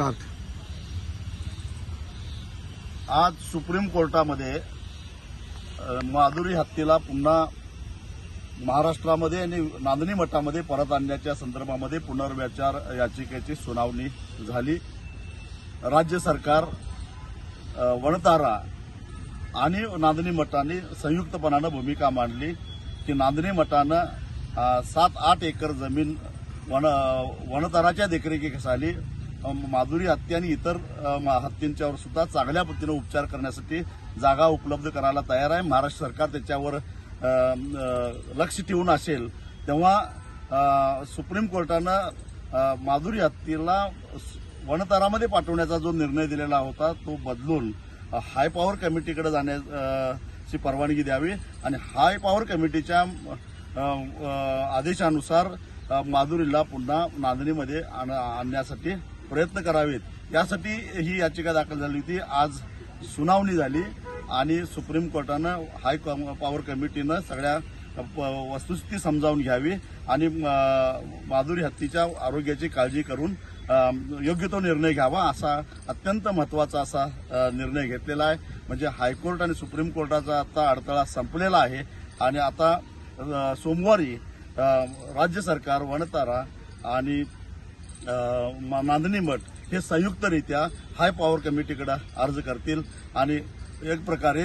Start. आज supreme कोर्टामध्ये माधुरी हत्येला पुन्हा महाराष्ट्रामध्ये आणि नांदणी मठामध्ये परत आणण्याच्या संदर्भामध्ये पुनर्विचार याचिकेची सुनावणी झाली। राज्य सरकार, वणतारा आणि नांदणी मठाने संयुक्तपणानं भूमिका मांडली की नांदणी मठानं 7-8 एकर जमीन वणताराच्या देखरेखीखाली माधुरी हत्या आणि इतर हत्यांच्यावर सुद्धा चांगल्या पद्धतीने उपचार करण्यासाठी जागा उपलब्ध करायला तयार आहे। महाराष्ट्र सरकार त्याच्यावर लक्ष ठेवून असेल तेव्हा सुप्रीम कोर्टानं माधुरी हत्येला वणतारामध्ये पाठवण्याचा जो निर्णय दिलेला होता तो बदलून हाय पॉवर कमिटीकडे जाण्याची परवानगी द्यावी आणि हाय पॉवर कमिटीच्या आदेशानुसार माधुरीला पुन्हा नांदणीमध्ये आणण्यासाठी प्रयत्न करावेत, यासाठी ही याचिका दाखल झाली होती। आज सुनावणी झाली आणि सुप्रीम कोर्टानं हाय पॉवर कमिटीनं सगळ्या वस्तुस्थिती समजावून घ्यावी आणि माधुरी हत्येच्या आरोग्याची काळजी करून योग्य तो निर्णय घ्यावा, असा अत्यंत महत्वाचा असा निर्णय घेतलेला आहे। म्हणजे हायकोर्ट आणि सुप्रीम कोर्टाचा आता अडथळा संपलेला आहे आणि आता सोमवारी राज्य सरकार, वणतारा आणि नांदणी मठ हे संयुक्तरित्या हाय पॉवर कमिटीकडे अर्ज करतील आणि एक प्रकारे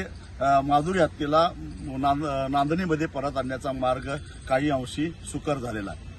माधुरी हत्येला नांदणीमध्ये परत आणण्याचा मार्ग काही अंशी सुकर झालेला आहे।